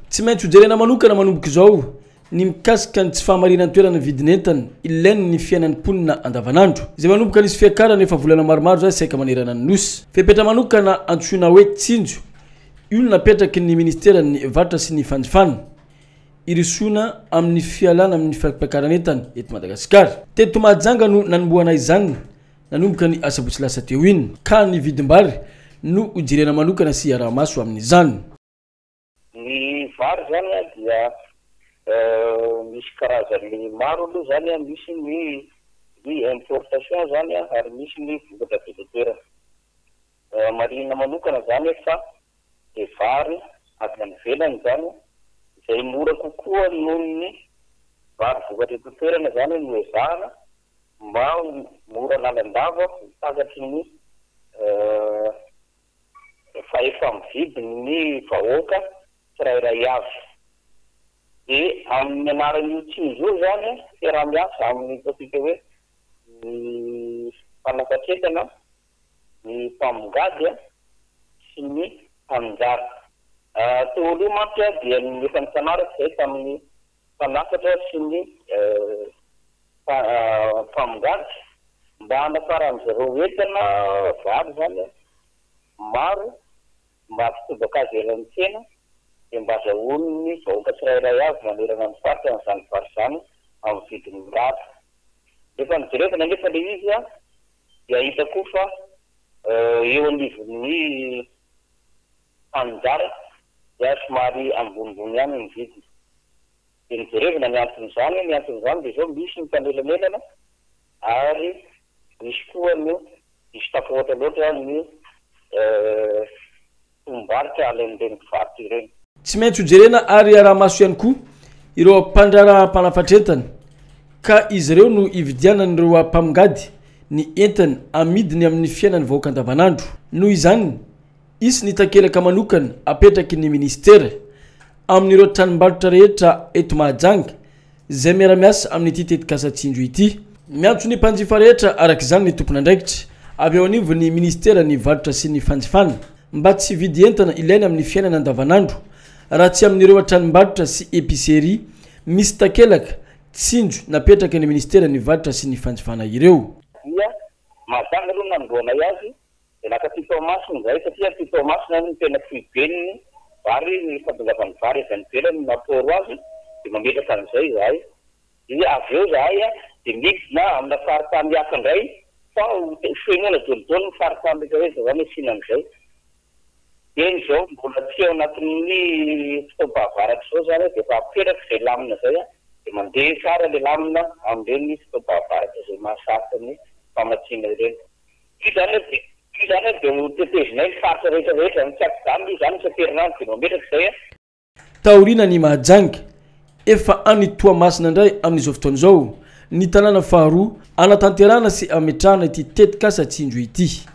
Tsy maintsy jerena manokana manomboka zao ny mikasika ny tsy fahamarina toerana vidinentana ilainy ny fiainan'ny mponina andavanandro. Izay manomboka nisy fiakarana efa volana maromaro zay saika manerana ny nosy. Fepetra manokana antsoina hoe Tsinjo, io napetraky ny ministeran'ny varatra sy ny fanjifana. Irisona amin'ny fialana amin'ny fiakaran'entana eto Madagasikara. Teto Mahajanga no nanomboana izany nanomboka ny asabotsy lasa teo iny ka ny vidim-bary no ujirena manokana sy aramaso amin'izany. Ny vary zany dia misy karazany maro aloha zany misy ny importation zany ary misy ny vokatra toerana. Marina manokana zany fa e vary avy any ivelany zany izay mora kokoa noho ny vary vokatra toerana zany no ezahana mba mora lalandava takatry ny fa efa mividiny ny vahoaka tsirairay avy. Amin'ny anaran'io Tsinjo zany raha miasa amin'ny topique hoe ny fanapatretana, ny mpamongady sy ny mpanjara. Teo aloha mantsy dia ny efa nitanaraka zay tamin'ny mpanafatra sy ny mpamongady mba hanafaran'zareo entana vary zany maro mba fitobaka azy elan'ny tsena dia mba azahoany ny vahoaka tsirairay avy manerana ny faritra n'izany vary zany amin'ny vidiny mirary. Efa nijerevana nefa le izy dia hitako fa eo anivon'ny mpanjara dia somary ambonimbony ihany ny vidiny. Dia nijerevana ny anton'izany dia zao misy ny mpanelamelana ary misy koa ny misy tafohatra loatra ny tombaritra alen'ireny mpivarotra ireny. Tsy maintsy jerena ary aramaso ihany koa ireo mpandrara mpanafatretana ka izy ireo no ividianan'ireo mpamongady ny entana amidiny amin'ny fiainan'ny vahoaka andavanandro. Noho izany isy ny takelaka manokana apetraky ny ministera amin'ireo tranombarotra rehetra eto Mahajanga izay miara-miasa amin'ity Tetikasa Tsinjo ity. Miantso ny mpanjifa rehetra arak'izany ny tompon'andraikitra avy eo anivon'ny ministera ny varotra sy ny fanjifana mba tsy vidy entana ilaina amin'ny fiainana andavanandro raha tsy amin'ireo tranombarotra sy épicerie misy takelaka Tsinjo napetraky ny ministera ny varotra sy ny fanjifana ireo. Dia Mahajanga aloha nanomboana azy dia nakatitao masina zay satria titao masina ny tena fibeniny vary ny fampilavany vary avy any ivelany naporo azy dia mametraka an'izay zahay. Dia avy eo zahay dia midina amina faritany hafa indray fa soimoana dolodolo ny faritany rehetra zany hinan'izay. Dia izao mbola tsy ao anatin'ny fitaovam-bavaratra zao zany dia efa apetraka izay lamina zay dia mandeha tsara ilay lamina amin'ireny fitaovam-bavaratra izay mahasarika ny famatsiana ireny. Io zany dia hotetezinay ny faritra rehetrarehetra ny tsaky zany zany isaterina dia mametraka izay. Taorina ny Mahajanga efa any Toamasina indray amin'izao fotoana izao ny tanàna faharoa anatanterana sy ametrahana ity Tetikasa Tsinjo ity.